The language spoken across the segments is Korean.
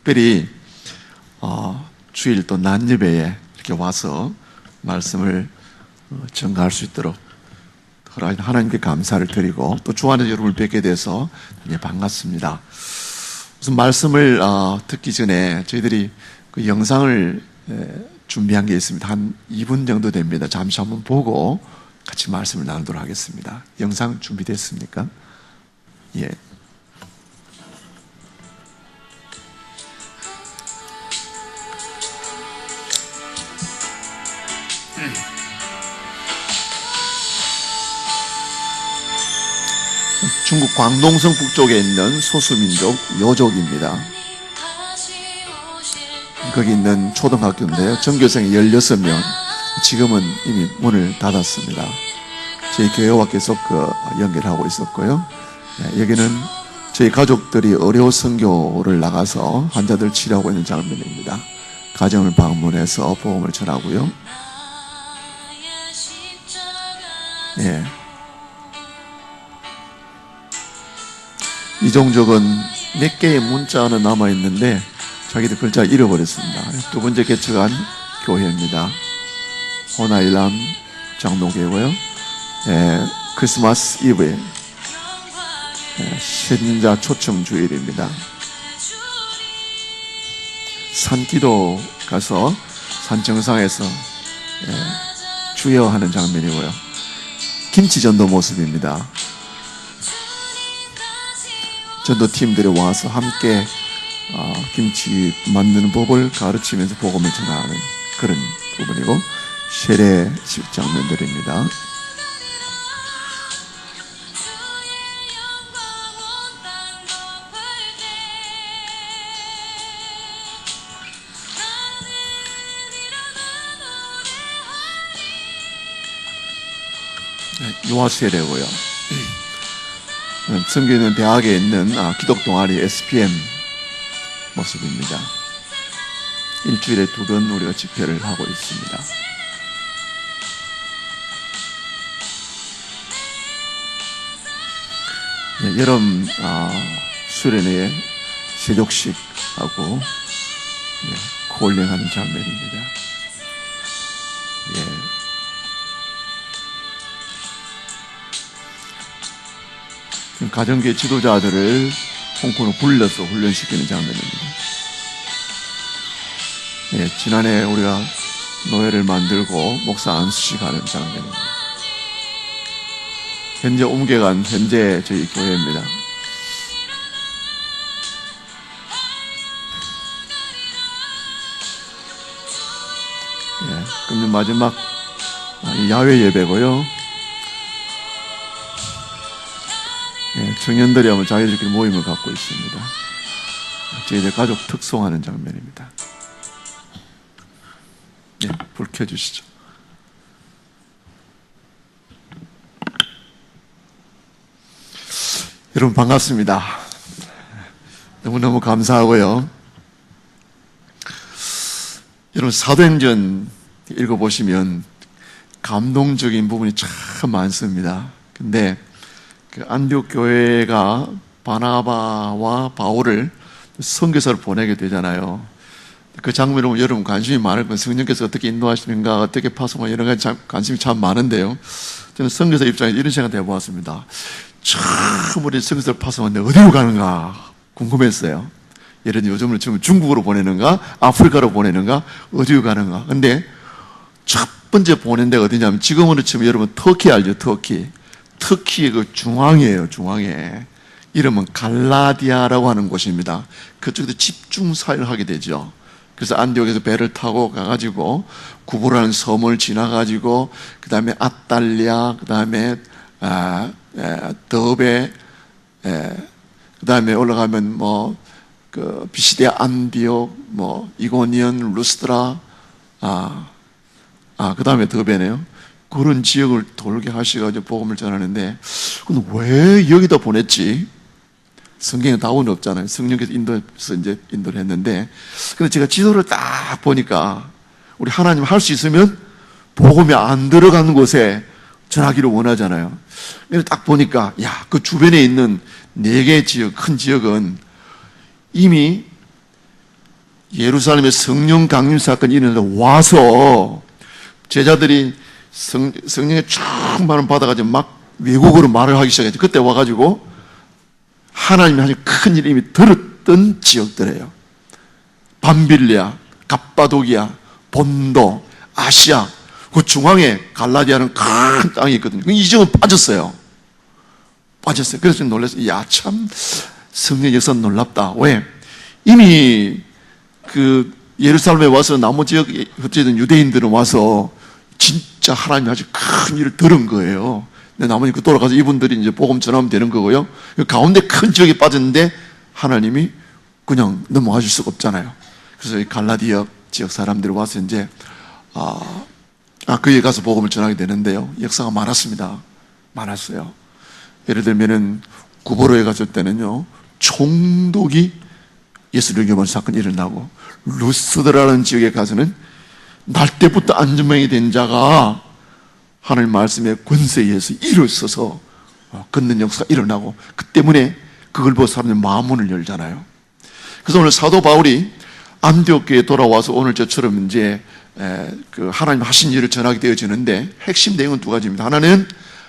특별히 주일 또 낮 예배에 이렇게 와서 말씀을 전가할 수 있도록 하나님께 감사를 드리고 또 주 안에서 여러분을 뵙게 돼서 반갑습니다. 우선 말씀을 듣기 전에 저희들이 그 영상을 준비한 게 있습니다. 한 2분 정도 됩니다. 잠시 한번 보고 같이 말씀을 나누도록 하겠습니다. 영상 준비됐습니까? 예. 중국 광동성 북쪽에 있는 소수민족 요족입니다. 거기 있는 초등학교인데요. 전교생이 16명, 지금은 이미 문을 닫았습니다. 저희 교회와 계속 연결하고 있었고요. 여기는 저희 가족들이 의료 선교를 나가서 환자들 치료하고 있는 장면입니다. 가정을 방문해서 복음을 전하고요. 예. 이 종족은 몇 개의 문자는 남아있는데 자기들 글자를 잃어버렸습니다. 두 번째 개척한 교회입니다. 호나일람 장로교고요. 크리스마스 이브에 신자 초청 주일입니다. 산기도 가서 산 정상에서 주여 하는 장면이고요. 김치전도 모습입니다. 전도팀들이 와서 함께 김치 만드는 법을 가르치면서 복음을 전하는 그런 부분이고, 세례식 장면들입니다. 유아세례고요. 성교는 대학에 있는 기독동아리 SPM 모습입니다. 일주일에 2번 우리가 집회를 하고 있습니다. 여름 수련회에 세족식하고 콜링하는 장면입니다. 가정교회 지도자들을 홍콩으로 불러서 훈련시키는 장면입니다. 지난해 우리가 노예를 만들고 목사 안수식 하는 장면입니다. 현재 옮겨간 현재 저희 교회입니다. 그럼 마지막 야외 예배고요. 청년들이 아마 자기들끼리 모임을 갖고 있습니다. 저희들 가족 특송하는 장면입니다. 불 켜주시죠. 여러분 반갑습니다. 너무너무 감사하고요. 여러분 사도행전 읽어보시면 감동적인 부분이 참 많습니다. 근데 안디옥 교회가 바나바와 바울을 선교사를 보내게 되잖아요. 그 장면을 보면 여러분 관심이 많을 거예요. 성령께서 어떻게 인도하시는가, 어떻게 파송하는가, 여러 가지 관심이 참 많은데요. 저는 선교사 입장에서 이런 생각을 해보았습니다. 처음 우리 선교사를 파송하는데 어디로 가는가 궁금했어요. 예를 들어 요즘은 지금 중국으로 보내는가, 아프리카로 보내는가, 어디로 가는가. 근데 첫 번째 보낸 데가 어디냐면 지금으로 치면 여러분 터키 알죠? 터키의 그 중앙이에요, 중앙에. 이름은 갈라디아라고 하는 곳입니다. 그쪽에도 집중 사역을 하게 되죠. 그래서 안디옥에서 배를 타고 가가지고 구부라는 섬을 지나가지고 그 다음에 아탈리아, 그 다음에 더베, 그 다음에 올라가면 그 비시디아 안디옥, 이고니온, 루스드라, 그 다음에 더베네요. 그런 지역을 돌게 하셔가지고 복음을 전하는데, 근데 왜 여기다 보냈지? 성경에 답은 없잖아요. 성령께서 인도해서 이제 인도를 했는데, 근데 제가 지도를 딱 보니까, 우리 하나님 할 수 있으면 복음이 안 들어가는 곳에 전하기를 원하잖아요. 그래서 딱 보니까, 그 주변에 있는 4개의 지역, 큰 지역은 이미 예루살렘에 성령 강림 사건이 일어나서 와서 제자들이 성령의 충만을 받아가지고 막 외국어로 말을 하기 시작했죠. 그때 와가지고 하나님이 하신 큰 일이 이미 들었던 지역들이에요. 밤빌리아, 갑바도기아, 본도, 아시아, 그 중앙에 갈라디아는 큰 땅이 있거든요. 이 지역은 빠졌어요. 그래서 놀랐어요. 야, 참 성령 역사는 놀랍다. 왜? 이미 그 예루살렘에 와서 나머지 지역 어쨌든 유대인들은 와서 진짜 하나님이 아주 큰 일을 들은 거예요. 근데 나머지 그 돌아가서 이분들이 이제 복음 전하면 되는 거고요. 그 가운데 큰 지역이 빠졌는데 하나님이 그냥 넘어가 줄 수가 없잖아요. 그래서 이 갈라디아 지역 사람들이 와서 이제 거기에 가서 복음을 전하게 되는데요. 역사가 많았습니다. 많았어요. 예를 들면은 구보로에 갔을 때는요, 총독이 예수를 영접한 사건이 일어나고, 루스드라는 지역에 가서는 날 때부터 안전병이 된 자가 하나님 말씀의 권세에 의해서 일어서서 걷는 역사가 일어나고, 그 때문에 그걸 보고 사람들이 마음문을 열잖아요. 그래서 오늘 사도 바울이 안디옥 교회에 돌아와서 오늘 저처럼 이제 그 하나님 하신 일을 전하게 되어지는데, 핵심 내용은 두 가지입니다. 하나는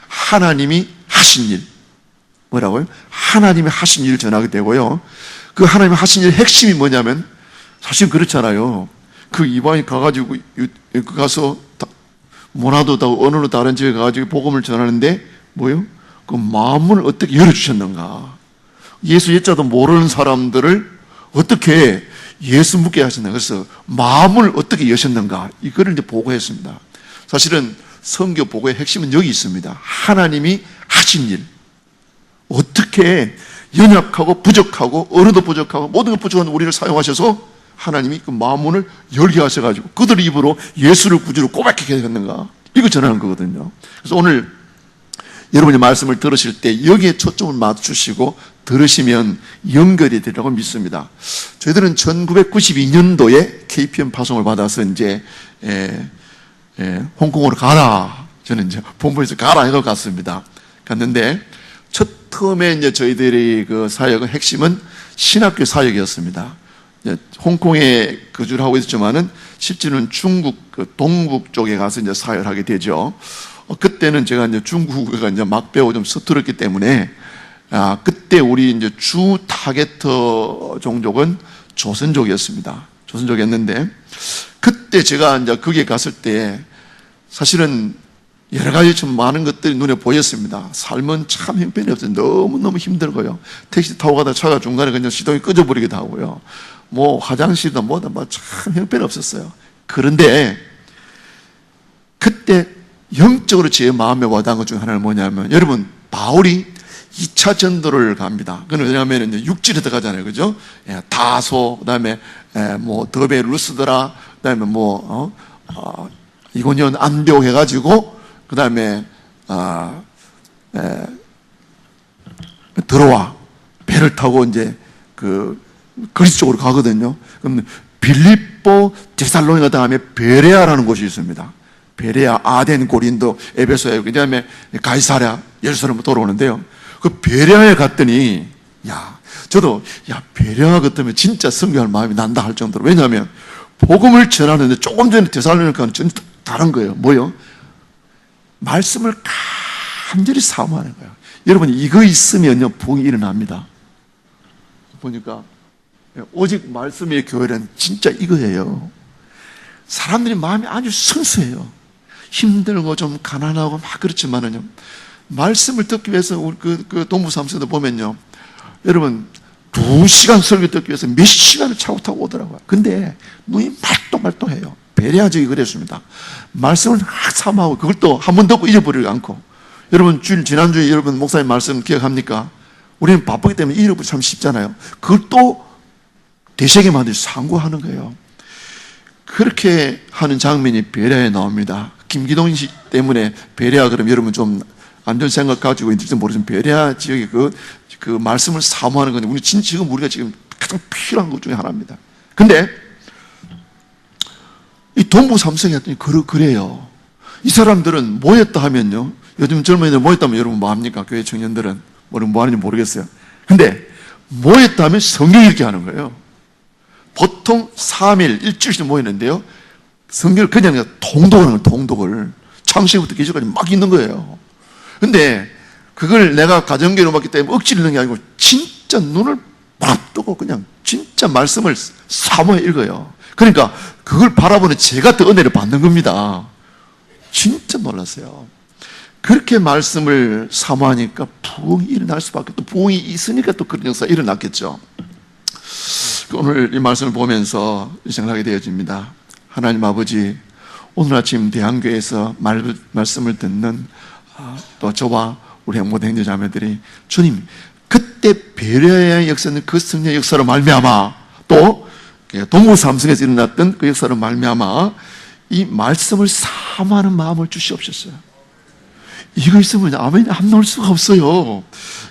하나님이 하신 일, 뭐라고요? 하나님이 하신 일을 전하게 되고요. 그 하나님이 하신 일의 핵심이 뭐냐면, 사실 그렇잖아요. 그 이방인 가가지고 가서 문화도 다르고 언어도 다른 지역에 가가지고 복음을 전하는데 뭐요? 그 마음을 어떻게 열어주셨는가? 예수 예자도 모르는 사람들을 어떻게 예수 묻게 하셨는가? 그래서 마음을 어떻게 여셨는가? 이거를 이제 보고했습니다. 사실은 선교 보고의 핵심은 여기 있습니다. 하나님이 하신 일, 어떻게 연약하고 부족하고 언어도 부족하고 모든 것 부족한 우리를 사용하셔서 하나님이 그 마음문을 열게 하셔가지고 그들 입으로 예수를 구주로 고백하게 하셨는가? 이거 전하는 거거든요. 그래서 오늘 여러분이 말씀을 들으실 때 여기에 초점을 맞추시고 들으시면 연결이 되리라고 믿습니다. 저희들은 1992년도에 KPM 파송을 받아서 이제 홍콩으로 가라. 저는 이제 본부에서 가라 해서 갔습니다. 갔는데 첫 텀에 이제 저희들이 그 사역의 핵심은 신학교 사역이었습니다. 홍콩에 거주를 하고 있었지만은 실제는 중국 그 동북 쪽에 가서 이제 사역을 하게 되죠. 그때는 제가 이제 중국어가 이제 막 배우고 좀 서툴었기 때문에 그때 우리 이제 주 타겟터 종족은 조선족이었습니다. 조선족이었는데 그때 제가 이제 거기에 갔을 때 사실은 여러 가지 좀 많은 것들이 눈에 보였습니다. 삶은 참 형편이 없어요. 너무너무 힘들고요. 택시 타고 가다 차가 중간에 그냥 시동이 꺼져버리기도 하고요. 뭐 화장실도 뭐다 뭐 참 형편이 없었어요. 그런데 그때 영적으로 제 마음에 와닿은 것 중에 하나는 뭐냐면, 여러분 바울이 2차 전도를 갑니다. 그건 왜냐하면 이제 육지로 들어가잖아요, 그죠? 다소, 그다음에 뭐 더베 루스드라, 그다음에 뭐 이고니온 안디옥 해가지고 그다음에 들어와 배를 타고 이제 그 그리스 쪽으로 가거든요. 그럼 빌립보, 데살로니가 다음에 베레아라는 곳이 있습니다. 베레아, 아덴, 고린도, 에베소에 그다음에 가이사랴, 예루살렘으로 돌아오는데요. 그 베레아에 갔더니 저도 베레아 같으면 진짜 선교할 마음이 난다 할 정도로, 왜냐하면 복음을 전하는데 조금 전에 데살로니가는 전혀 다른 거예요. 뭐요? 말씀을 간절히 사모하는 거예요. 여러분 이거 있으면요 복이 일어납니다. 보니까 오직 말씀의 교회는 진짜 이거예요. 사람들이 마음이 아주 순수해요. 힘들고 좀 가난하고 막 그렇지만은요, 말씀을 듣기 위해서 우리 그 동부삼성도 보면요, 여러분 2시간 설교 듣기 위해서 몇 시간을 차고 타고 오더라고요. 근데 눈이 말똥말똥해요. 베레아적이 그랬습니다. 말씀을 사모하고 그걸 또 한 번 듣고 잊어버리지 않고. 여러분 지난주에 여러분 목사님 말씀 기억합니까? 우리는 바쁘기 때문에 잃어버리기 참 쉽잖아요. 그걸 또 되새김 하듯이 상고하는 거예요. 그렇게 하는 장면이 베레아에 나옵니다. 김기동 씨 때문에 베레아 그러면 여러분 좀 안 좋은 생각 가지고 있는지 모르지만 베레아 지역의 그 말씀을 사모하는 건데 지금 우리가 지금 가장 필요한 것 중에 하나입니다. 근데 이 동부 삼성이 했더니 그래요. 이 사람들은 모였다 하면요, 요즘 젊은이들 모였다면 여러분 뭐 합니까? 교회 청년들은 뭐 하는지 모르겠어요. 근데 모였다 하면 성경이 이렇게 하는 거예요. 보통 3일, 일주일씩 모이는데요. 성경을 그냥 통독을 하는 거예요, 통독을. 창세기부터 계시까지 막 읽는 거예요. 근데 그걸 내가 가정교회로 봤기 때문에 억지로 읽는 게 아니고 진짜 눈을 팍 뜨고 그냥 진짜 말씀을 사모해 읽어요. 그러니까 그걸 바라보는 제가 더 은혜를 받는 겁니다. 진짜 놀랐어요. 그렇게 말씀을 사모하니까 부흥이 일어날 수밖에, 또 부흥이 있으니까 또 그런 역사가 일어났겠죠. 오늘 이 말씀을 보면서 생각하게 되어집니다. 하나님 아버지, 오늘 아침 대한교회에서 말씀을 듣는 또 저와 우리 모든 형제자매들이 주님, 그때 배려의 역사는 그 성령의 역사로 말미암아, 또 동부 삼성에서 일어났던 그 역사로 말미암아 이 말씀을 사모하는 마음을 주시옵소서. 이거 있으면 아멘 안 나올 수가 없어요.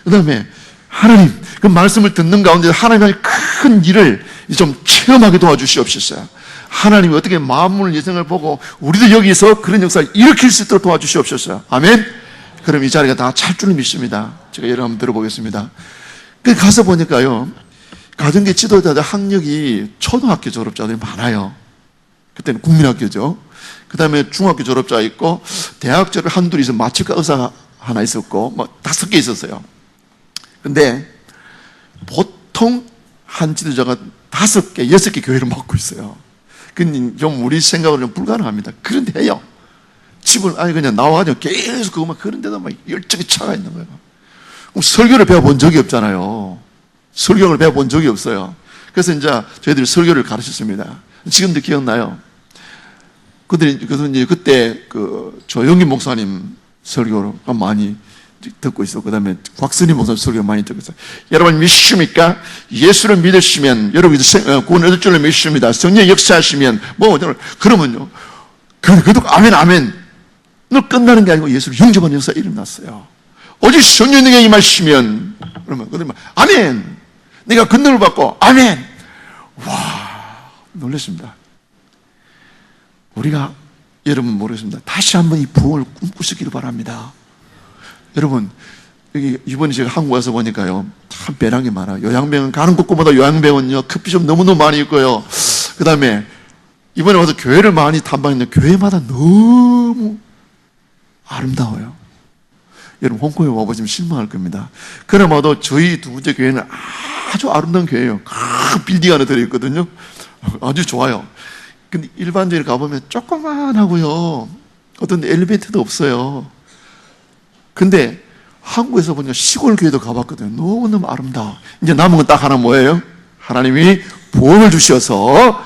그 다음에 하나님, 그 말씀을 듣는 가운데 하나님의 큰 일을 좀 체험하게 도와주시옵소서. 하나님이 어떻게 만물 예정을 보고 우리도 여기서 그런 역사를 일으킬 수 있도록 도와주시옵소서. 아멘. 그럼 이 자리가 다 찰 줄 믿습니다. 제가 예를 한번 들어보겠습니다. 그 가서 보니까요, 가정계 지도자들 학력이 초등학교 졸업자들이 많아요. 그때는 국민학교죠. 그 다음에 중학교 졸업자 있고, 대학 졸업 한둘이 있어, 마취과 의사가 하나 있었고, 뭐 5개 있었어요. 근데 보통 한 지도자가 5개, 6개 교회를 맡고 있어요. 그 좀 우리 생각으로는 불가능합니다. 그런데 해요. 집을 아니 그냥 나와가지고 계속 그것만, 그런데도 막 열정이 차가 있는 거예요. 그럼 설교를 배워본 적이 없잖아요. 설교를 배워본 적이 없어요. 그래서 이제 저희들이 설교를 가르쳤습니다. 지금도 기억나요. 그래서 이제 그때 그 조영기 목사님 설교를 많이 듣고 있어. 그 다음에 곽선희 목사님 설교 많이 듣고 있어요. 여러분 믿으십니까? 예수를 믿으시면 여러분 구원 얻을 줄로 믿으십니다. 성령 역사하시면 뭐 그러면요. 그래도 아멘 아멘. 너 끝나는 게 아니고 예수를 영접하는 역사가 일어났어요. 오직 성령에게 임하시면 그러면 아멘. 내가 권능을 받고 아멘. 와, 놀랐습니다. 우리가 여러분 모르겠습니다. 다시 한번 이 부흥을 꿈꾸시기를 바랍니다. 여러분, 여기 이번에 제가 한국 와서 보니까요, 참 배랑이 많아요. 요양병원 가는 곳곳마다 요양병원요, 커피숍 너무너무 많이 있고요. 그 다음에 이번에 와서 교회를 많이 탐방했는데 교회마다 너무 아름다워요. 여러분 홍콩에 와보시면 실망할 겁니다. 그나마도 저희 두 번째 교회는 아주 아름다운 교회예요. 큰 빌딩 안에 들어있거든요. 아주 좋아요. 근데 일반적으로 가보면 조그만하고요. 어떤 데 엘리베이터도 없어요. 근데 한국에서 보니까 시골 교회도 가봤거든요. 너무너무 아름다워. 이제 남은 건 딱 하나 뭐예요? 하나님이 부흥을 주셔서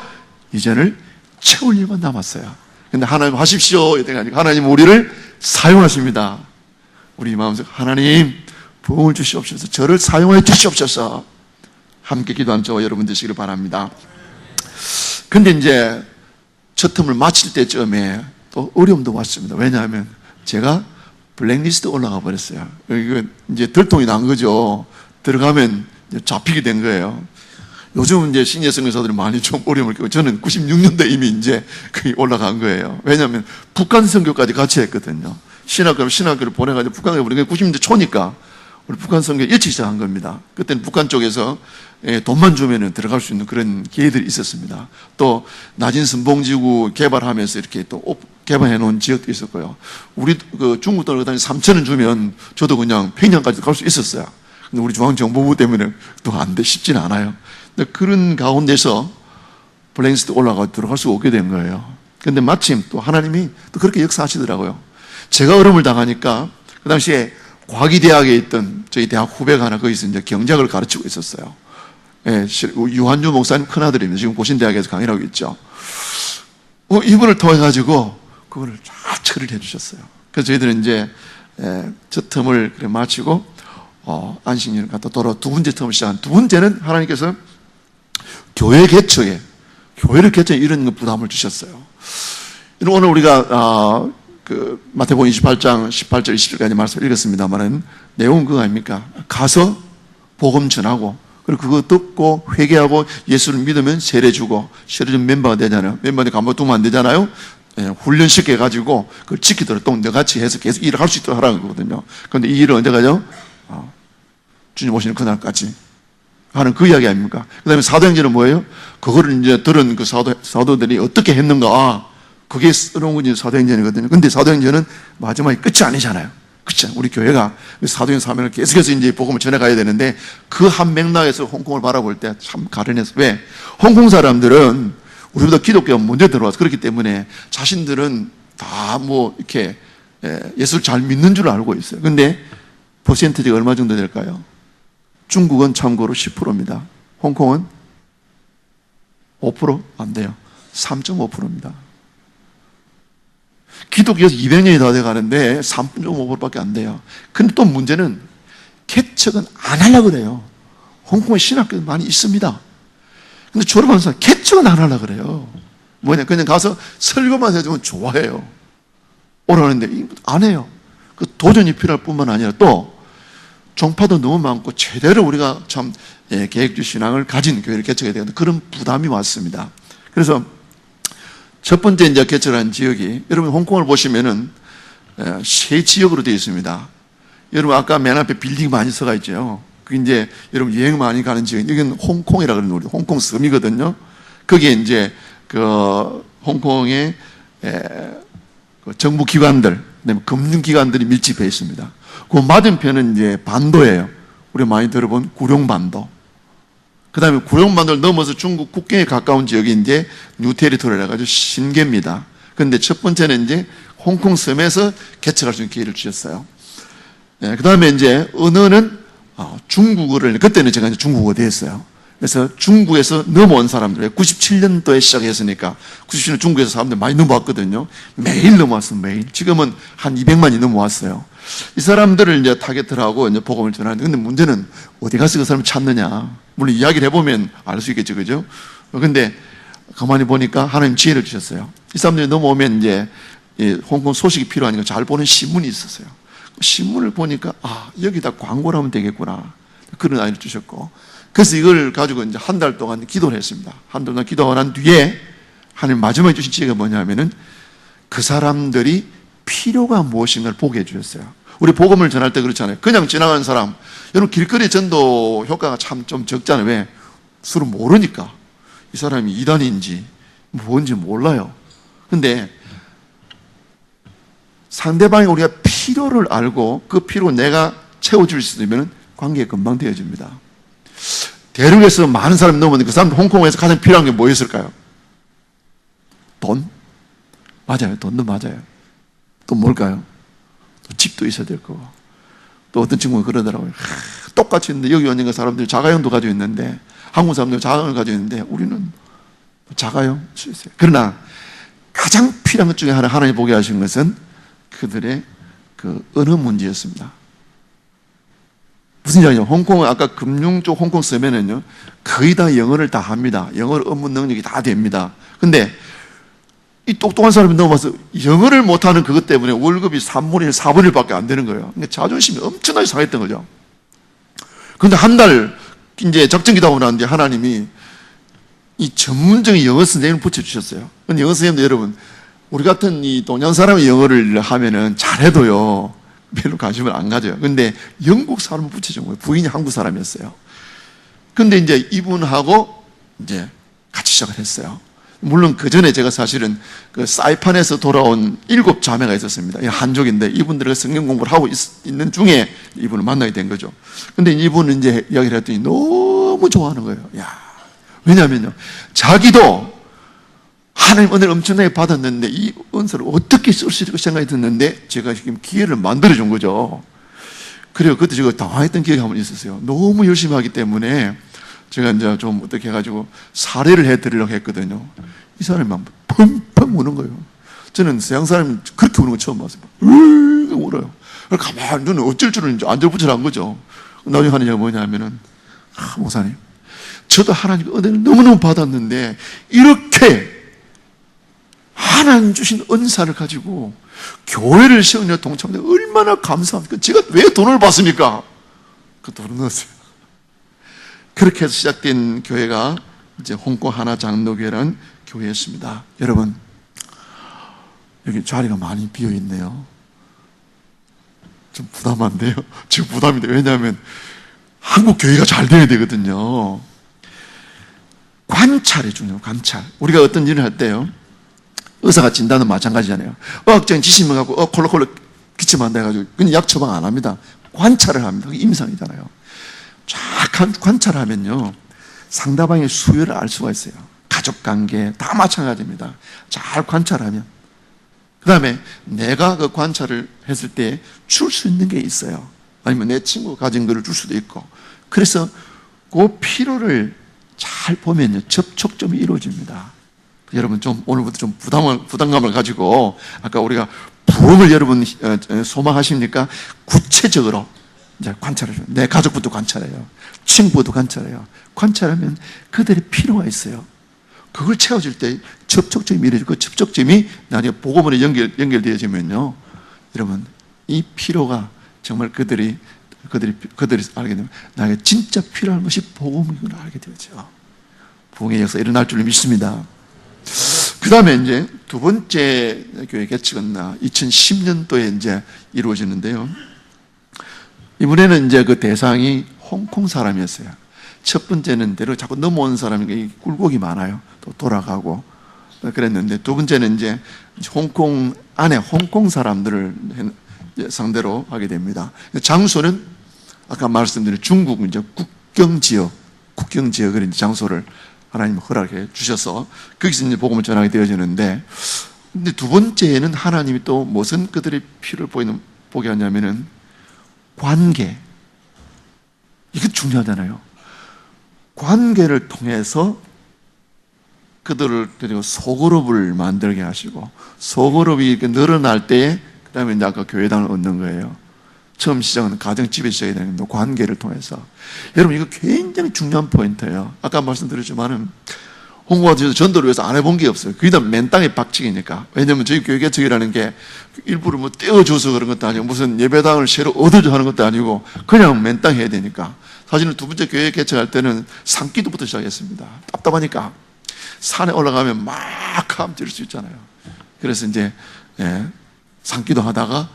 이제는 채울 일만 남았어요. 근데 하나님 하십시오. 이렇게 하니까 하나님 우리를 사용하십니다. 우리 마음속에 하나님 부흥을 주시옵소서. 저를 사용하여 주시옵소서. 함께 기도하는 저와 여러분 되시기를 바랍니다. 근데 이제 첫 텀을 마칠 때쯤에 또 어려움도 왔습니다. 왜냐하면 제가 블랙리스트 올라가 버렸어요. 이거 이제 들통이 난 거죠. 들어가면 잡히게 된 거예요. 요즘은 이제 시니어 선교사들이 많이 좀 어려움을 겪고, 저는 96년도에 이미 이제 거의 올라간 거예요. 왜냐하면 북한 선교까지 같이 했거든요. 신학교를 보내가지고 북한에 보내니까 90년대 초니까 우리 북한 선교 일찍 시작한 겁니다. 그때는 북한 쪽에서 돈만 주면은 들어갈 수 있는 그런 기회들이 있었습니다. 또 낮은 선봉지구 개발하면서 이렇게 또 개발해 놓은 지역도 있었고요. 우리 그 중국 들어가다니 3,000원 주면 저도 그냥 평양까지 갈 수 있었어요. 근데 우리 중앙정보부 때문에 또 안 돼, 쉽지는 않아요. 근데 그런 가운데서 블랙리스트 올라가 들어갈 수 없게 된 거예요. 근데 마침 또 하나님이 또 그렇게 역사하시더라고요. 제가 어려움을 당하니까 그 당시에 과기대학에 있던 저희 대학 후배가 하나 거기서 이제 경작을 가르치고 있었어요. 예, 유한주 목사님 큰아들입니다. 지금 고신대학에서 강의를 하고 있죠. 이분을 통해가지고 그거를 쫙 처리를 해주셨어요. 그래서 저희들은 이제 첫 텀을 그래 마치고 안식년을 갔다 돌아 두 번째 텀을 시작한, 두 번째는 하나님께서 교회를 개척에 이런 부담을 주셨어요. 오늘 우리가 그 마태복음 28장 18절 20절까지 말씀을 읽었습니다만은 내용은 그거 아닙니까? 가서 복음 전하고, 그리고 그거 듣고 회개하고 예수를 믿으면 세례 주고, 세례 준 멤버가 되잖아요. 멤버한테 감옥 두면 안 되잖아요. 훈련시켜 가지고 그걸 지키도록 또 너같이 해서 계속 일을 할 수 있도록 하라는 거거든요. 그런데 이 일을 언제 가죠? 주님 오시는 그날까지. 하는 그 이야기 아닙니까? 그 다음에 사도행전은 뭐예요? 그거를 이제 들은 그 사도들이 어떻게 했는가. 그게 써놓은 건 이제 사도행전이거든요. 근데 사도행전은 마지막에 끝이 아니잖아요. 그렇죠? 우리 교회가 사도행 사명을 계속해서 이제 복음을 전해가야 되는데 그 한 맥락에서 홍콩을 바라볼 때 참 가련해서 왜? 홍콩 사람들은 우리보다 기독교가 먼저 들어와서 그렇기 때문에 자신들은 다 뭐 이렇게 예수를 잘 믿는 줄 알고 있어요. 근데 퍼센티지가 얼마 정도 될까요? 중국은 참고로 10%입니다. 홍콩은 5%? 안 돼요. 3.5%입니다. 기독교에서 200년이 다 돼 가는데 3.5%밖에 안 돼요. 근데 또 문제는 개척은 안 하려고 그래요. 홍콩에 신학교도 많이 있습니다. 근데 졸업하는 사람 개척은 안 하려고 그래요. 뭐냐, 그냥 가서 설교만 해주면 좋아해요. 오라는데 안 해요. 그 도전이 필요할 뿐만 아니라 또 종파도 너무 많고 제대로 우리가 참 계획주 신앙을 가진 교회를 개척해야 되는 그런 부담이 왔습니다. 그래서 첫 번째 이제 개척한 지역이, 여러분 홍콩을 보시면은 세 지역으로 되어 있습니다. 여러분 아까 맨 앞에 빌딩 많이 서가 있죠. 그 이제 여러분 여행 많이 가는 지역, 여기는 홍콩이라 그러는 우리 홍콩 섬이거든요. 거기에 이제 그 홍콩의 그 정부 기관들, 그다음에 금융 기관들이 밀집해 있습니다. 그 맞은편은 이제 반도예요. 우리 많이 들어본 구룡반도. 그 다음에 구룡반도를 넘어서 중국 국경에 가까운 지역이 이제 뉴테리토리라 해가지고 신계입니다. 그런데 첫 번째는 이제 홍콩 섬에서 개척할 수 있는 기회를 주셨어요. 네, 그 다음에 이제 언어는 중국어를, 그때는 제가 이제 중국어 됐어요. 그래서 중국에서 넘어온 사람들, 97년도에 시작했으니까 97년 중국에서 사람들 많이 넘어왔거든요. 매일 넘어왔어요, 매일. 지금은 한 200만이 넘어왔어요. 이 사람들을 이제 타겟을 하고 이제 복음을 전하는데, 근데 문제는 어디 가서 그 사람을 찾느냐. 물론 이야기를 해보면 알 수 있겠죠, 그죠? 근데 가만히 보니까 하나님 지혜를 주셨어요. 이 사람들이 넘어오면 이제 홍콩 소식이 필요하니까 잘 보는 신문이 있었어요. 신문을 보니까 여기다 광고를 하면 되겠구나. 그런 아이를 주셨고, 그래서 이걸 가지고 이제 한 달 동안 기도를 했습니다. 한 달 동안 기도가 난 뒤에 하나님 마지막에 주신 지혜가 뭐냐면은 그 사람들이 필요가 무엇인가를 보게 해주셨어요. 우리 복음을 전할 때 그렇잖아요. 그냥 지나가는 사람, 여러분 길거리 전도 효과가 참 좀 적잖아요. 왜? 서로 모르니까. 이 사람이 이단인지 뭔지 몰라요. 근데 상대방이 우리가 필요를 알고 그 필요 내가 채워줄 수 있으면 관계가 금방 되어집니다. 대륙에서 많은 사람이 넘었는데 그 사람 홍콩에서 가장 필요한 게 뭐였을까요? 돈? 맞아요. 돈도 맞아요. 또 뭘까요? 또 집도 있어야 될 거고. 또 어떤 친구가 그러더라고요. 똑같이 있는데 여기 오는 사람들이 자가용도 가지고 있는데 한국 사람들 자가용을 가지고 있는데 우리는 자가용 수 있어요. 그러나 가장 필요한 것 중에 하나, 하나님 보게 하신 것은 그들의 그 언어 문제였습니다. 무슨 이야기냐? 홍콩은 아까 금융 쪽 홍콩 쓰면은요, 거의 다 영어를 다 합니다. 영어로 업무 능력이 다 됩니다. 근데 이 똑똑한 사람이 넘어와서 영어를 못하는 그것 때문에 월급이 3분의 1, 4분의 1밖에 안 되는 거예요. 그러니까 자존심이 엄청나게 상했던 거죠. 그런데 한 달 이제 작전 기도하고 나는데 하나님이 이 전문적인 영어 선생님을 붙여주셨어요. 근데 영어 선생님도 여러분, 우리 같은 이 동양 사람이 영어를 하면은 잘해도요, 별로 관심을 안 가져요. 근데 영국 사람을 붙여준 거예요. 부인이 한국 사람이었어요. 근데 이제 이분하고 이제 같이 시작을 했어요. 물론 그 전에 제가 사실은 그 사이판에서 돌아온 7 자매가 있었습니다. 한족인데 이분들과 성경 공부를 하고 있는 중에 이분을 만나게 된 거죠. 근데 이분은 이제 이야기를 했더니 너무 좋아하는 거예요. 야, 왜냐면요, 자기도 하나님 은혜를 엄청나게 받았는데 이 은사를 어떻게 쓸 수 있을까 생각이 드는데 제가 지금 기회를 만들어준 거죠. 그래요. 그때 제가 당황했던 기억이 한번 있었어요. 너무 열심히 하기 때문에 제가 이제 좀 어떻게 해가지고 사례를 해드리려고 했거든요. 이 사람이 막 펑펑 우는 거예요. 저는 서양 사람이 그렇게 우는 거 처음 봤어요. 으으으 울어요. 가만히 눈을 어쩔 줄은 안절부절한 거죠. 나중에 하는 얘기가 뭐냐면은, 목사님, 저도 하나님 은혜를 너무너무 받았는데 이렇게 하나님 주신 은사를 가지고 교회를 세우냐 동참하는데 얼마나 감사합니까? 제가 왜 돈을 받습니까? 그 돈을 넣었어요. 그렇게 해서 시작된 교회가 이제 홍콩 하나 장로교회라는 교회였습니다. 여러분, 여기 자리가 많이 비어 있네요. 좀 부담 안 돼요? 지금 부담이 돼요. 왜냐하면 한국 교회가 잘 돼야 되거든요. 관찰이 중요해요. 관찰. 우리가 어떤 일을 할 때요, 의사가 진단은 마찬가지잖아요. 의학적인 지식만 갖고 콜록콜록 기침한다 해가지고 그냥 약 처방 안 합니다. 관찰을 합니다. 그게 임상이잖아요. 쫙 관찰하면요, 상대방의 수요를 알 수가 있어요. 가족관계 다 마찬가지입니다. 잘 관찰하면. 그 다음에 내가 그 관찰을 했을 때 줄 수 있는 게 있어요. 아니면 내 친구가 가진 거를 줄 수도 있고. 그래서 그 필요를 잘 보면요, 접촉점이 이루어집니다. 여러분 좀 오늘부터 좀 부담감을 가지고, 아까 우리가 부흥을 여러분 소망하십니까? 구체적으로 이제 관찰해줘요. 내 가족부터 관찰해요. 친구부터 관찰해요. 관찰하면 그들의 필요가 있어요. 그걸 채워줄 때 접촉점이 이루어지고, 접촉점이 나중에 복음으로 연결되어지면요, 여러분 이 필요가 정말 그들이 알게 되면 나에게 진짜 필요한 것이 복음이구나 알게 되죠. 복음의 역사 일어날 줄 믿습니다. 그 다음에 이제 두 번째 교회 개척은 2010년도에 이제 이루어지는데요. 이번에는 이제 그 대상이 홍콩 사람이었어요. 첫 번째는 대로 자꾸 넘어온 사람이 굴곡이 많아요. 또 돌아가고 그랬는데, 두 번째는 이제 홍콩 안에 홍콩 사람들을 상대로 하게 됩니다. 장소는 아까 말씀드린 중국 이제 국경 지역을 이제 장소를 하나님 허락해 주셔서 거기서 이제 복음을 전하게 되어지는데, 근데 두 번째에는 하나님이 또 무슨 그들의 필요를 보게 하냐면은 관계. 이게 중요하잖아요. 관계를 통해서 그들을 데리고 소그룹을 만들게 하시고, 소그룹이 이렇게 늘어날 때에 그 다음에 이제 아까 교회당을 얻는 거예요. 처음 시작은 가정집에 시작이 되는 겁니다. 관계를 통해서. 여러분 이거 굉장히 중요한 포인트예요. 아까 말씀드렸지만은 홍보가 전도를 위해서 안 해본 게 없어요. 그게 다 맨 땅에 박치기니까. 왜냐면 저희 교회 개척이라는 게 일부러 뭐 떼어줘서 그런 것도 아니고 무슨 예배당을 새로 얻어줘 하는 것도 아니고 그냥 맨 땅 해야 되니까. 사실은 두 번째 교회 개척할 때는 산기도부터 시작했습니다. 답답하니까 산에 올라가면 막 하면 들을 수 있잖아요. 그래서 이제 산기도 하다가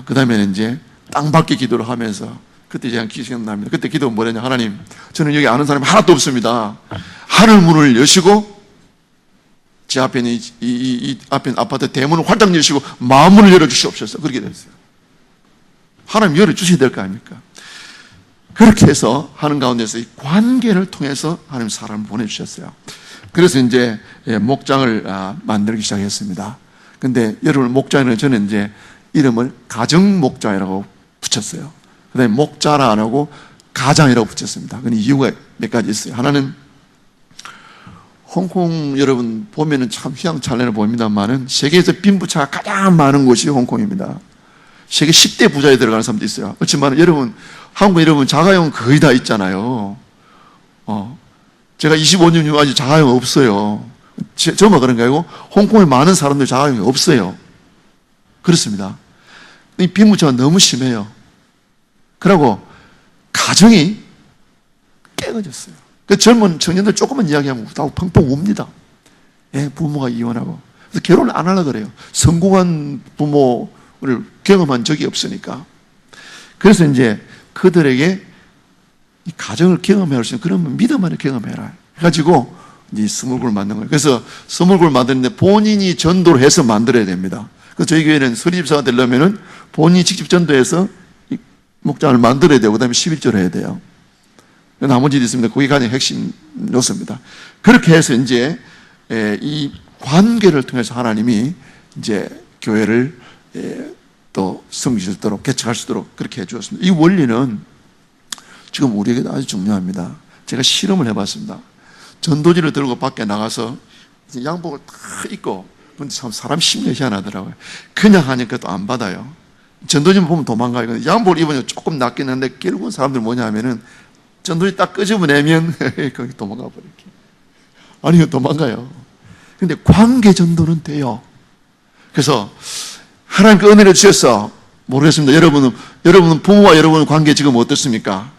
그 다음에는 이제 땅받기 기도를 하면서, 그때 제가 기억납니다. 그때 기도가 뭐랬냐. 하나님, 저는 여기 아는 사람이 하나도 없습니다. 하늘 문을 여시고 제 앞에 있는 이 앞에 있는 아파트 대문을 활짝 여시고 마음문을 열어주시옵소서. 그렇게 됐어요. 하나님 열어주셔야 될 거 아닙니까? 그렇게 해서 하는 가운데서 이 관계를 통해서 하나님 사람을 보내주셨어요. 그래서 이제 목장을 만들기 시작했습니다. 근데 여러분, 목장에는 저는 이제 이름을 가정목장이라고 붙였어요. 그 다음에 목자라 안 하고 가장이라고 붙였습니다. 그 이유가 몇 가지 있어요. 하나는 홍콩 여러분 보면은 참 휘황찬란해 보입니다만은 세계에서 빈부차가 가장 많은 곳이 홍콩입니다. 세계 10대 부자에 들어가는 사람도 있어요. 그렇지만 여러분, 한국 여러분 자가용 거의 다 있잖아요. 제가 25년 후 아직 자가용 없어요. 저만 그런 게 아니고 홍콩에 많은 사람들 자가용이 없어요. 그렇습니다. 이 빈부차가 너무 심해요. 그리고 가정이 깨어졌어요. 그 젊은 청년들 조금만 이야기하면 다 펑펑 웁니다. 부모가 이혼하고. 그래서 결혼을 안 하려고 그래요. 성공한 부모를 경험한 적이 없으니까. 그래서 이제 그들에게 이 가정을 경험해야 할 수 있는 그런 믿음만을 경험해라 해가지고 이 스몰그룹을 만든 거예요. 그래서 스몰그룹을 만드는데 본인이 전도를 해서 만들어야 됩니다. 그래서 저희 교회는 서리집사가 되려면은 본인이 직접 전도해서 이 목장을 만들어야 되고, 그 다음에 11조를 해야 돼요. 나머지 있습니다. 그게 가장 핵심 요소입니다. 그렇게 해서 이제 이 관계를 통해서 하나님이 이제 교회를 또 섬길 수 있도록, 개척할 수 있도록 그렇게 해주었습니다. 이 원리는 지금 우리에게도 아주 중요합니다. 제가 실험을 해봤습니다. 전도지를 들고 밖에 나가서 양복을 다 입고, 근데 참 사람 심리가 희한하더라고요. 그냥 하니까 또 안 받아요. 전도지만 보면 도망가요. 양복을 입으면 조금 낫긴 한데 결국은 사람들 뭐냐 하면은 전도지 딱 끄집어내면 거기 도망가 버릴게. 아니요, 도망가요. 근데 관계 전도는 돼요. 그래서 하나님 그 은혜를 주셔서 모르겠습니다. 여러분은 부모와 여러분의 관계 지금 어떻습니까?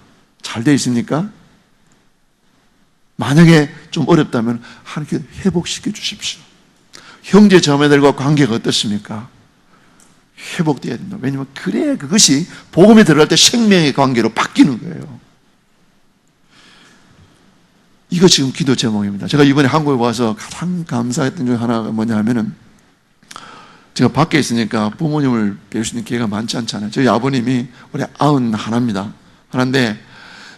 잘 돼 있습니까? 만약에 좀 어렵다면 하나님께 회복시켜 주십시오. 형제 자매들과 관계가 어떻습니까? 회복돼야 된다. 왜냐하면 그래야 그것이 복음에 들어갈 때 생명의 관계로 바뀌는 거예요. 이거 지금 기도 제목입니다. 제가 이번에 한국에 와서 가장 감사했던 중 하나가 뭐냐 하면은, 제가 밖에 있으니까 부모님을 뵐 수 있는 기회가 많지 않잖아요. 저희 아버님이 올해 91입니다. 하는데,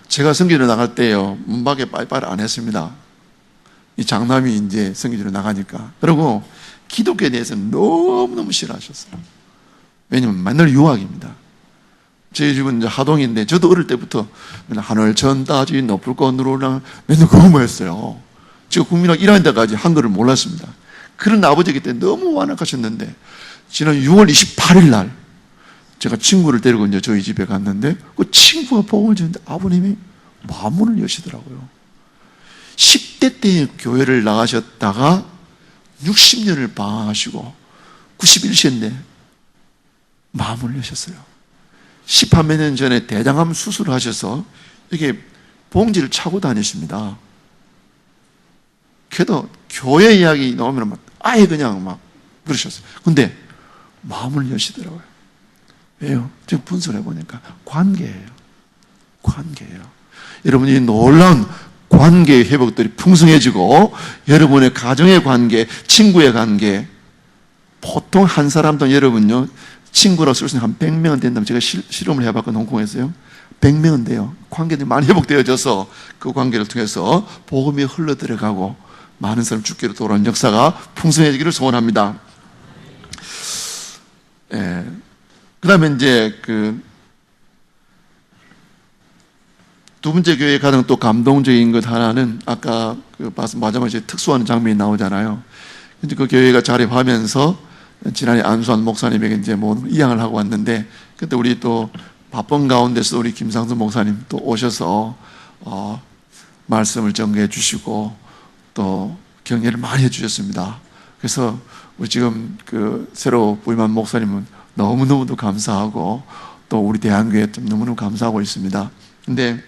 제가 성기를 나갈 때요, 문 밖에 빠이빠이를 안 했습니다. 이 장남이 이제 성기를 나가니까. 그리고 기독교에 대해서는 너무너무 싫어하셨어요. 왜냐면 맨날 유학입니다. 저희 집은 이제 하동인데, 저도 어릴 때부터 맨날 하늘 천 따지 높을 건으로 올라 맨날 그거만 했어요. 제가 국민학 1학년 때까지 한글을 몰랐습니다. 그런 아버지이기 때문에 너무 완악하셨는데, 지난 6월 28일 날 제가 친구를 데리고 이제 저희 집에 갔는데, 그 친구가 복음을 주는데 아버님이 마음문을 여시더라고요. 10대 때 교회를 나가셨다가 60년을 방황하시고 91세인데 마음을 여셨어요. 10몇 년 전에 대장암 수술을 하셔서 이게 봉지를 차고 다니십니다. 그래도 교회 이야기 나오면 막 아예 그냥 막 그러셨어요. 근데 마음을 여시더라고요. 왜요? 지금 분석해 보니까 관계예요. 관계예요. 여러분, 이 놀라운 관계의 회복들이 풍성해지고, 여러분의 가정의 관계, 친구의 관계, 보통 한 사람도 여러분요, 친구라고 쓸 수 있는 한 100명은 된다면, 제가 실험을 해봤거든요, 홍콩에서요. 100명은 돼요. 관계들이 많이 회복되어져서 그 관계를 통해서 복음이 흘러 들어가고 많은 사람 주께로 돌아오는 역사가 풍성해지기를 소원합니다. 예. 그 다음에 이제 두 번째 교회의 가장 또 감동적인 것 하나는, 아까 마지막에 특수한 장면이 나오잖아요. 근데 그 교회가 자립하면서 지난해 안수환 목사님에게 이제 뭐 이양을 하고 왔는데, 그때 우리 또 바쁜 가운데서 우리 김상수 목사님 또 오셔서 말씀을 전개해 주시고 또 격려를 많이 해 주셨습니다. 그래서 우리 지금 새로 부임한 목사님은 너무너무도 감사하고, 또 우리 대한교회 너무너무 감사하고 있습니다. 근데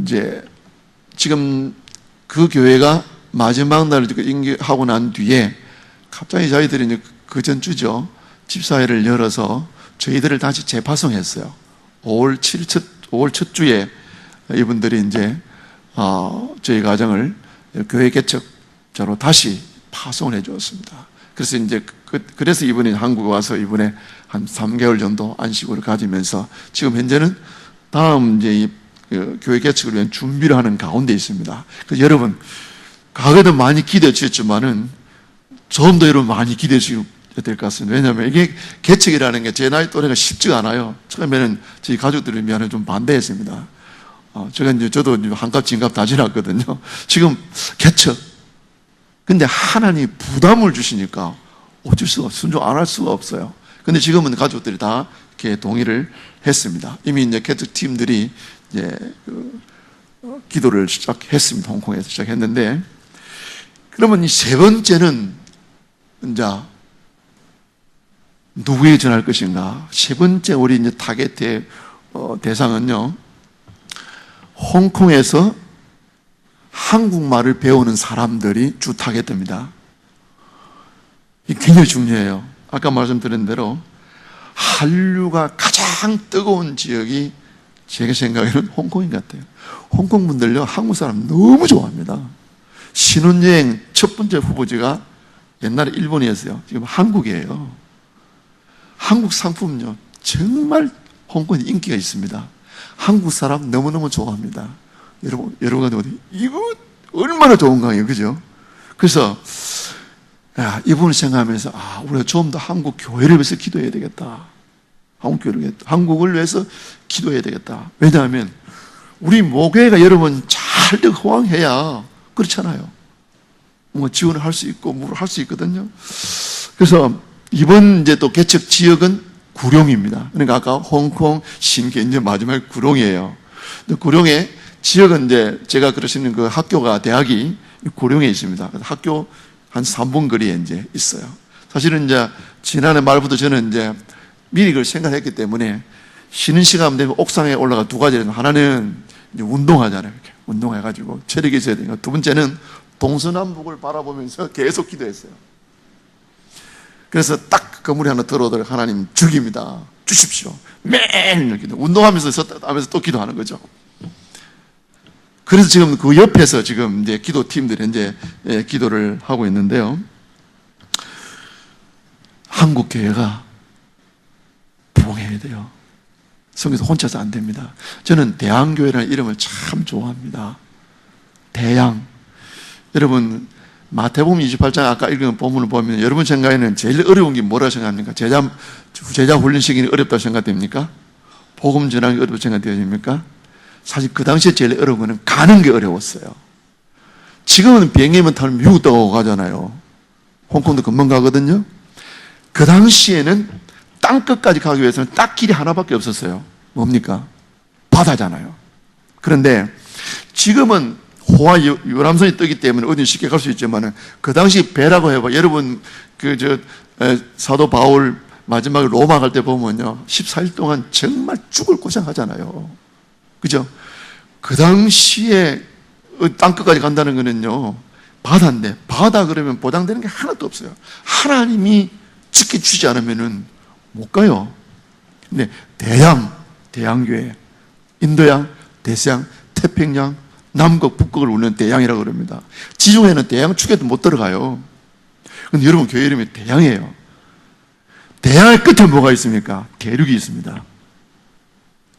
이제 지금 그 교회가 마지막 날을 임기하고 난 뒤에 갑자기 저희들이 이제 그 전주죠, 집사회를 열어서 저희들을 다시 재파송했어요. 5월 첫 주에 이분들이 이제 저희 가정을 교회 개척자로 다시 파송을 해 주었습니다. 그래서 이제 그래서 이분이 한국에 와서 이번에 한 3개월 정도 안식으로 가지면서 지금 현재는 다음 이제 이 교회 개척을 위한 준비를 하는 가운데 있습니다. 그래서 여러분, 과거에도 많이 기대해 주셨지만은 좀 더 여러분 많이 기대해 주셔야 될 것 같습니다. 왜냐하면 이게 개척이라는 게 제 나이 또래가 쉽지가 않아요. 처음에는 저희 가족들을 미안해 좀 반대했습니다. 저도 한갑 진갑 다 지났거든요. 지금 개척. 근데 하나님이 부담을 주시니까 어쩔 수가 없어요. 순종 안 할 수가 없어요. 근데 지금은 가족들이 다 이렇게 동의를 했습니다. 이미 이제 개척 팀들이 이제 기도를 시작했습니다. 홍콩에서 시작했는데, 그러면 이 세 번째는 이제 누구에게 전할 것인가? 세 번째 우리 이제 타겟의 대상은요, 홍콩에서 한국말을 배우는 사람들이 주 타겟입니다. 이게 굉장히 중요해요. 아까 말씀드린 대로 한류가 가장 뜨거운 지역이 제가 생각에는 홍콩인 것 같아요. 홍콩 분들요, 한국 사람 너무 좋아합니다. 신혼여행 첫 번째 후보지가 옛날에 일본이었어요. 지금 한국이에요. 한국 상품은요, 정말 홍콩에 인기가 있습니다. 한국 사람 너무너무 좋아합니다. 여러분, 이거 얼마나 좋은 강의예요, 그죠? 그래서 이분을 생각하면서 우리가 좀 더 한국 교회를 위해서 기도해야 되겠다. 한국을 위해서 기도해야 되겠다. 왜냐하면 우리 모교회가 여러분 잘 호황해야 그렇잖아요. 뭐 지원을 할 수 있고 뭘 할 수 있거든요. 그래서 이번 이제 또 개척 지역은 구룡입니다. 그러니까 아까 홍콩, 신계 이제 마지막 구룡이에요. 구룡의 지역은 이제 제가 그러시는 그 학교가 대학이 구룡에 있습니다. 학교 한 3분 거리에 이제 있어요. 사실은 이제 지난해 말부터 저는 이제 미리 그걸 생각했기 때문에 쉬는 시간 되면 옥상에 올라가 두 가지는, 하나는 이제 운동하잖아요. 이렇게 운동해가지고 체력이 있어야 되니까. 두 번째는 동서남북을 바라보면서 계속 기도했어요. 그래서 딱 건물이 하나 들어오더라도 하나님 죽입니다. 주십시오. 매일 이렇게 운동하면서 또 기도하는 거죠. 그래서 지금 그 옆에서 지금 이제 기도팀들이 이제 기도를 하고 있는데요. 한국 교회가 부흥해야 돼요. 성교사 혼자서 안 됩니다. 저는 대양교회라는 이름을 참 좋아합니다. 대양. 여러분, 마태복음 28장 아까 읽은 본문을 보면 여러분 생각에는 제일 어려운 게 뭐라고 생각합니까? 제자 훈련시키는 게 어렵다고 생각됩니까? 복음 전하는 게 어렵다고 생각됩니까? 사실 그 당시에 제일 어려운 거는 가는 게 어려웠어요. 지금은 비행기만 타면 미국도 오고 가잖아요. 홍콩도 금방 가거든요. 그 당시에는 땅끝까지 가기 위해서는 딱 길이 하나밖에 없었어요. 뭡니까? 바다잖아요. 그런데 지금은 호와 유람선이 뜨기 때문에 어디 쉽게 갈 수 있지만 그 당시 배라고 해봐. 여러분 사도 바울 마지막에 로마 갈 때 보면요 14일 동안 정말 죽을 고생하잖아요. 그죠? 그 당시에 땅끝까지 간다는 거는요 바다인데, 바다 그러면 보장되는 게 하나도 없어요. 하나님이 지켜주지 않으면은 못 가요. 근데 대양교회, 인도양, 대서양, 태평양, 남극, 북극을 우는 대양이라고 그럽니다. 지중해는 대양 축에도 못 들어가요. 근데 여러분 교회 이름이 대양이에요. 대양의 끝에 뭐가 있습니까? 대륙이 있습니다.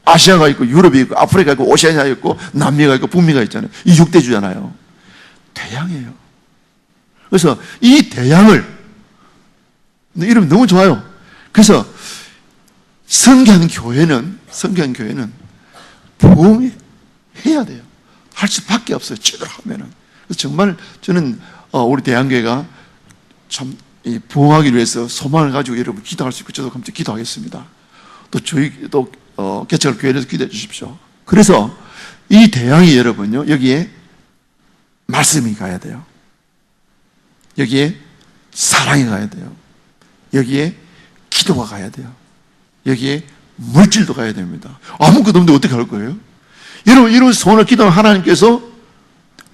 아시아가 있고 유럽이 있고 아프리카 있고 오세아니아 있고 남미가 있고 북미가 있잖아요. 이 6대주잖아요. 대양이에요. 그래서 이 대양을, 이름이 너무 좋아요. 그래서 성교하는 교회는 부흥해야 돼요. 할 수밖에 없어요. 제대로 하면은. 그래서 정말 저는 우리 대한교회가 참 부흥하기 위해서 소망을 가지고 여러분 기도할 수 있고 저도 함께 기도하겠습니다. 또 저희도 개척을 교회에서 기도해 주십시오. 그래서 이 대양이 여러분요 여기에 말씀이 가야 돼요. 여기에 사랑이 가야 돼요. 여기에 기도가 가야 돼요. 여기에 물질도 가야 됩니다. 아무것도 없는데 어떻게 할 거예요? 여러분 이런 소원을 기도하면 하나님께서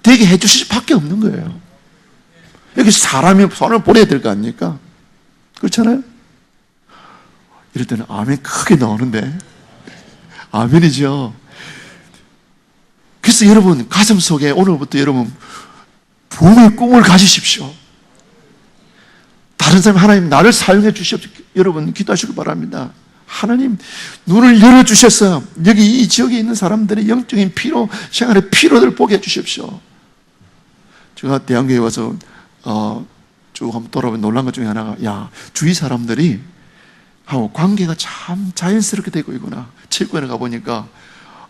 되게 해주실 수밖에 없는 거예요. 여기 사람이 손을 보내야 될 거 아닙니까? 그렇잖아요? 이럴 때는 아멘 크게 나오는데 아멘이죠. 그래서 여러분 가슴 속에 오늘부터 여러분 부흥의 꿈을 가지십시오. 다른 사람 하나님 나를 사용해 주십시오. 여러분 기도하시기 바랍니다. 하나님 눈을 열어주셔서 여기 이 지역에 있는 사람들의 영적인 피로, 생활의 피로를 보게 해주십시오. 제가 대한교회에 와서 쭉 한번 돌아보면 놀란 것 중에 하나가 주위 사람들이 하고 관계가 참 자연스럽게 되고 있구나. 체육관에 가보니까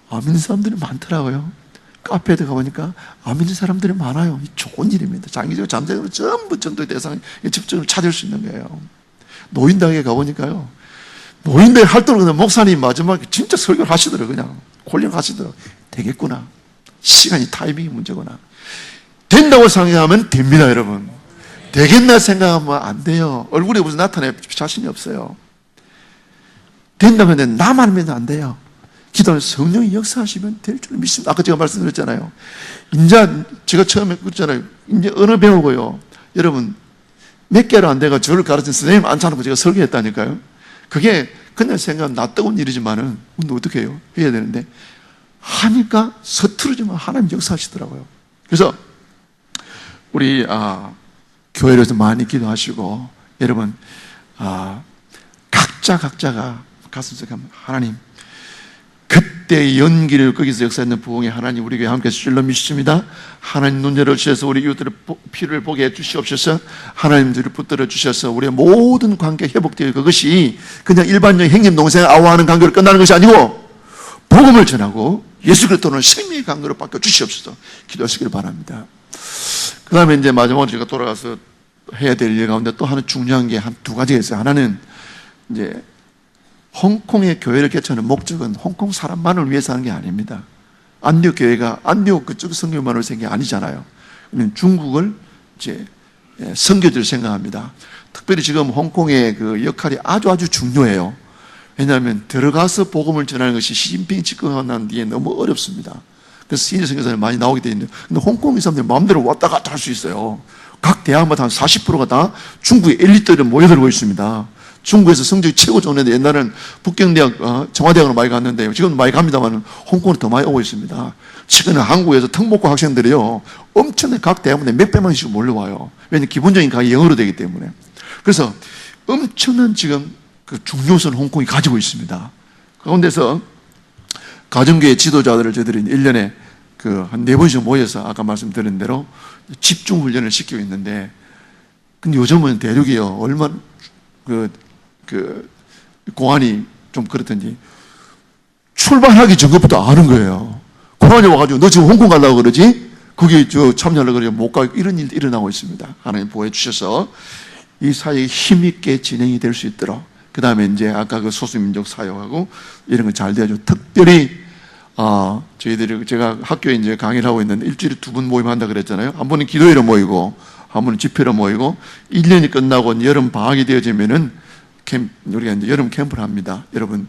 아멘 사람들이 많더라고요. 카페에 가보니까 아멘 사람들이 많아요. 좋은 일입니다. 장기적으로 잠재적으로 전부 전도의 대상을 집중을 찾을 수 있는 거예요. 노인당에 가보니까요 노인들 활동을 목사님 마지막에 진짜 설교를 하시더라고요. 그냥 콜링하시더라고요. 되겠구나. 시간이 타이밍이 문제구나. 된다고 생각하면 됩니다, 여러분. 되겠나 생각하면 안 돼요. 얼굴에 무슨 나타낼 자신이 없어요. 된다면 나만 하면 안 돼요. 기도는 성령이 역사하시면 될 줄 믿습니다. 아까 제가 말씀드렸잖아요. 이제 제가 처음에 그랬잖아요. 이제 언어 배우고요. 여러분 몇 개로 안 돼가 저를 가르친 선생님 앉혀놓고 제가 설교했다니까요. 그게 그냥 생각하면 낯뜨거운 일이지만은 근데 어떻게 해요? 해야 되는데 하니까 서투르지만 하나님 역사하시더라고요. 그래서 우리 교회에서 많이 기도하시고 여러분 각자가 가슴속에 하나님 그때의 연기를 거기서 역사했는 부흥의 하나님 우리 교회 함께 주실로 믿습니다. 하나님 눈 열어주셔서 우리 이웃들의 피를 보게 해주시옵소서. 하나님들을 붙들어 주셔서 우리의 모든 관계 회복되어 그것이 그냥 일반적인 형님 동생 아우하는 관계로 끝나는 것이 아니고 복음을 전하고 예수 그리스도는 생명의 관계로 바꿔 주시옵소서. 기도하시길 바랍니다. 그 다음에 이제 마지막으로 제가 돌아가서 해야 될 일 가운데 또 하나 중요한 게 한 두 가지가 있어요. 하나는 이제 홍콩의 교회를 개최하는 목적은 홍콩 사람만을 위해서 하는 게 아닙니다. 안디옥 교회가 안디옥 그쪽 선교만으로 생긴 게 아니잖아요. 중국을 이제 선교지를 생각합니다. 특별히 지금 홍콩의 그 역할이 아주 중요해요. 왜냐하면 들어가서 복음을 전하는 것이 시진핑 집권하고 난 뒤에 너무 어렵습니다. 그래서 시니어 선교사들이 많이 나오게 되어 있는데, 근데 홍콩 사람들이 마음대로 왔다 갔다 할 수 있어요. 각 대학마다 한 40%가 다 중국의 엘리트들이 모여들고 있습니다. 중국에서 성적이 최고 좋은 애들, 옛날에는 북경대학, 청와대학으로 많이 갔는데, 지금도 많이 갑니다만, 홍콩으로 더 많이 오고 있습니다. 최근에 한국에서 특목고 학생들이요, 엄청나게 각 대학원에 몇백만 원씩 몰려와요. 왜냐하면 기본적인 강의 영어로 되기 때문에. 그래서 엄청난 지금 그 중요성을 홍콩이 가지고 있습니다. 가운데서 가정교회 지도자들을 저희들이 1년에 한 4번씩 모여서 아까 말씀드린 대로 집중 훈련을 시키고 있는데, 근데 요즘은 대륙이요, 얼마나 공안이 좀 그렇든지 출발하기 전부터 아는 거예요. 공안이 와가지고 너 지금 홍콩 가려고 그러지? 거기 참여하려고 그러지? 못 가고 이런 일도 일어나고 있습니다. 하나님 보호해 주셔서 이 사역이 힘있게 진행이 될 수 있도록, 그 다음에 이제 아까 그 소수민족 사역하고 이런 거 잘 돼가지고 특별히 저희들이 제가 학교에 이제 강의를 하고 있는데 일주일에 2번 모임한다 그랬잖아요. 한 번은 기도회로 모이고 한 번은 집회로 모이고 1년이 끝나고 여름 방학이 되어지면은 우리가 이제 여름 캠프를 합니다. 여러분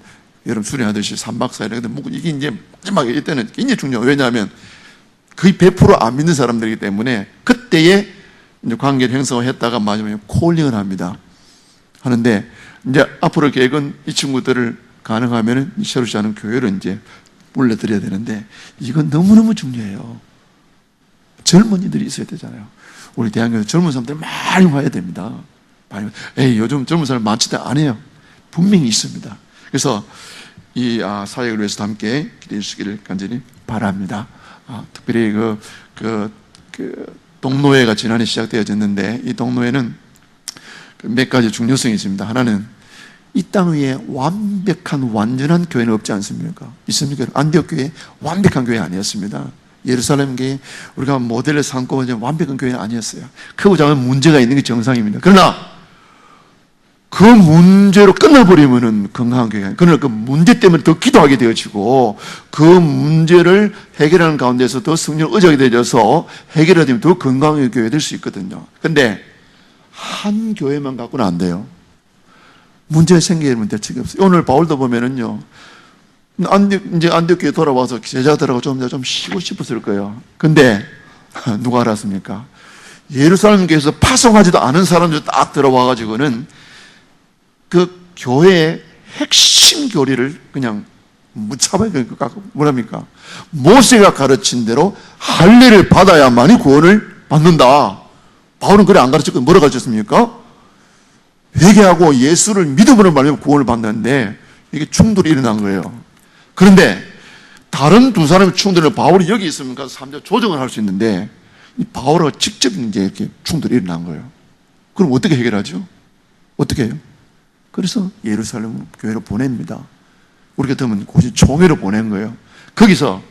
수련하듯이 3박 4일. 근데 이게 이제 마지막에 이때는 굉장히 중요해요. 왜냐하면 거의 100%안 믿는 사람들이기 때문에 그때에 이제 관계를 형성했다가 마지막에 콜링을 합니다. 하는데 이제 앞으로 계획은 이 친구들을 가능하면은 새로 시작하는 교회를 이제 불러드려야 되는데 이건 너무너무 중요해요. 젊은이들이 있어야 되잖아요. 우리 대학교에서 젊은 사람들 많이 와야 됩니다. 요즘 젊은 사람 많지도 않아요. 분명히 있습니다. 그래서 이 사역을 위해서 함께 기대해 주시기를 간절히 바랍니다. 특별히 동노회가 지난해 시작되어졌는데 이 동노회는 몇 가지 중요성이 있습니다. 하나는 이 땅 위에 완전한 교회는 없지 않습니까? 있습니까? 안디옥 교회 완벽한 교회 아니었습니다. 예루살렘 교회 우리가 모델을 삼고 완벽한 교회는 아니었어요. 크고 작은 문제가 있는 게 정상입니다. 그러나 그 문제로 끝나버리면은 건강한 교회가 아니에요. 그러나 그 문제 때문에 더 기도하게 되어지고 그 문제를 해결하는 가운데서 더 성령을 의지하게 되어져서 해결되면 더 건강한 교회가 될 수 있거든요. 그런데 한 교회만 갖고는 안 돼요. 문제가 생기면 대책이 없어요. 오늘 바울도 보면은요, 이제 안디옥 교회 돌아와서 제자들하고 좀 쉬고 싶었을 거예요. 근데 누가 알았습니까? 예루살렘 교회에서 파송하지도 않은 사람들 딱 들어와가지고는 그 교회의 핵심 교리를 그냥 무차별하게 뭐랍니까? 모세가 가르친 대로 할례를 받아야만이 구원을 받는다. 바울은 그래 안 가르쳤고 뭐라 가르쳤습니까? 회개하고 예수를 믿음으로 말미암아 구원을 받는데 이게 충돌이 일어난 거예요. 그런데 다른 두 사람의 충돌을 바울이 여기 있으면 가서 3절 조정을 할 수 있는데 이 바울하고 직접 이제 이렇게 충돌이 일어난 거예요. 그럼 어떻게 해결하죠? 어떻게 해요? 그래서 예루살렘 교회로 보냅니다. 우리 같으면 고시 총회로 보낸 거예요. 거기서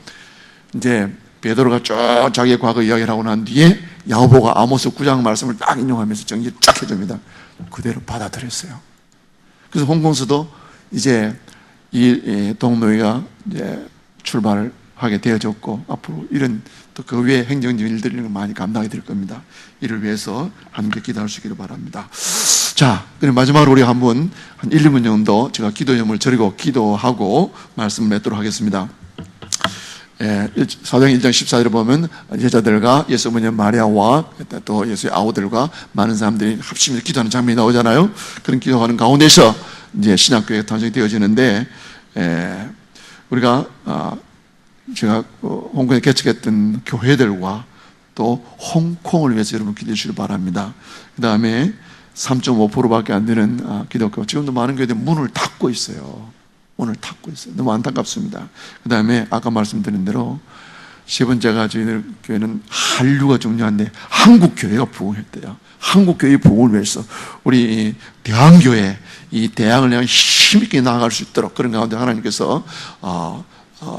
이제 베드로가 쭉 자기의 과거 이야기를 하고 난 뒤에 야고보가 아모스 9장 말씀을 딱 인용하면서 정리를 쫙 해줍니다. 그대로 받아들였어요. 그래서 홍콩에서도 이제 이 동노회가 이제 출발을 하게 되어졌고 앞으로 이런 또 그 외에 행정적 일들을 많이 감당하게 될 겁니다. 이를 위해서 함께 기도할 수 있기를 바랍니다. 자, 그럼 마지막으로 우리 한번 한 1, 2분 정도 제가 기도 제목을 드리고 기도하고 말씀을 맺도록 하겠습니다. 사도행 1장 14절에 보면 여자들과 예수 어머니 마리아와 또 예수의 아우들과 많은 사람들이 합심해서 기도하는 장면이 나오잖아요. 그런 기도하는 가운데서 이제 신학교회가 탄생되어지는데 우리가 제가 홍콩에 개척했던 교회들과 또 홍콩을 위해서 여러분 기도해 주시길 바랍니다. 그 다음에 3.5%밖에 안 되는 기독교, 지금도 많은 교회들이 문을 닫고 있어요. 오늘 닫고 있어요. 너무 안타깝습니다. 그 다음에 아까 말씀드린 대로 세 번째가 저희들 교회는 한류가 중요한데 한국 교회가 부흥했대요. 한국 교회의 부흥을 위해서 우리 대한교회 이 대항을 향해 힘있게 나아갈 수 있도록 그런 가운데 하나님께서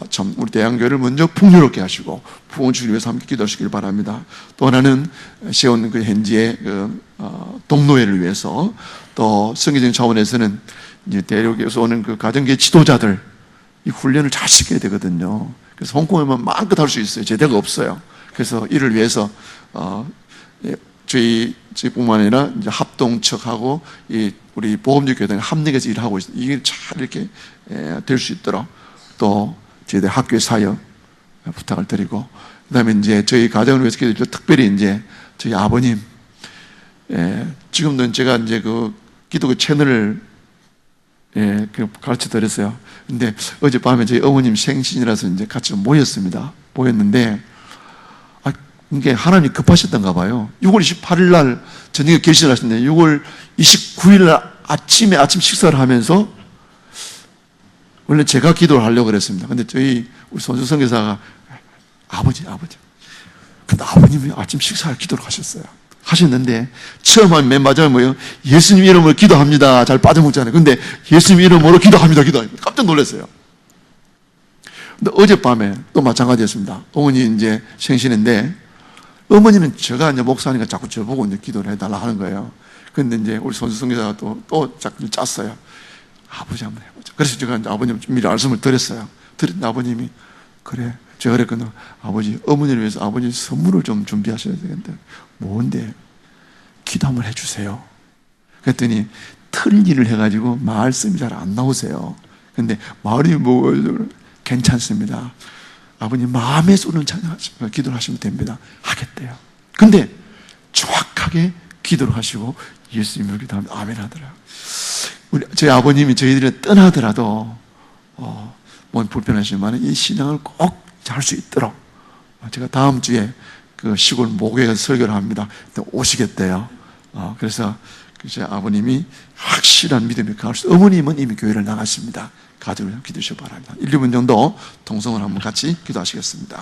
참 우리 대한교회를 먼저 풍요롭게 하시고 부흥을 주기 위해서 함께 기도하시길 바랍니다. 또 하나는 세운 그 현지의 동노회를 위해서 또 성경적인 차원에서는 이제 대륙에서 오는 그 가정계 지도자들 이 훈련을 잘 시켜야 되거든요. 그래서 홍콩에만 마음껏 할 수 있어요. 제대가 없어요. 그래서 이를 위해서 저희뿐만 아니라 이제 합동측하고 이 우리 보험직 교회들 합력해서 일하고 있어요. 이게 잘 이렇게 될 수 있도록 또 저희들 학교의 사역 부탁을 드리고 그다음에 이제 저희 가정을 위해서 기도드리고 특별히 이제 저희 아버님 지금도 제가 이제 그 기독교 채널을 예, 그 가르쳐 드렸어요. 근데 어젯밤에 저희 어머님 생신이라서 이제 같이 모였습니다. 모였는데, 이게 하나님 급하셨던가 봐요. 6월 28일 날 저녁에 결심을 하셨는데, 6월 29일 날 아침 식사를 하면서, 원래 제가 기도를 하려고 그랬습니다. 근데 우리 손수 선교사가, 아버지. 근데 아버님이 아침 식사를 기도를 하셨는데, 처음 하면 맨 마지막에 뭐예요? 예수님 이름으로 기도합니다. 잘 빠져먹잖아요. 근데 예수님 이름으로 기도합니다. 깜짝 놀랐어요. 근데 어젯밤에 또 마찬가지였습니다. 어머니 이제 생신인데, 어머니는 제가 이제 목사니까 자꾸 저보고 이제 기도를 해달라 하는 거예요. 근데 이제 우리 손수 선교사가 또 자꾸 짰어요. 아버지 한번 해보자. 그래서 제가 이제 아버님 미리 말씀을 드렸어요. 드렸는데 아버님이, 그래. 제가 그랬거든요. 아버지, 어머니를 위해서 아버지 선물을 좀 준비하셔야 되겠는데, 뭔데? 기도 한번 해주세요. 그랬더니 틀 일을 해가지고 말씀이 잘 안 나오세요. 근데 말이 뭐, 괜찮습니다. 아버님 마음에 쏘는 찬양하시면 기도를 하시면 됩니다. 하겠대요. 근데 정확하게 기도를 하시고 예수님을 기도하면 아멘 하더라고요. 저희 아버님이 저희들이 떠나더라도 뭔 불편하시지만 이 신앙을 꼭 잘 수 있도록 제가 다음 주에 그 시골 목요일에 설교를 합니다. 오시겠대요. 그래서 제 아버님이 확실한 믿음이 강하시고 어머님은 이미 교회를 나가십니다. 가족을 기도하시기 바랍니다. 1, 2분 정도 동성을 한번 같이 기도하시겠습니다.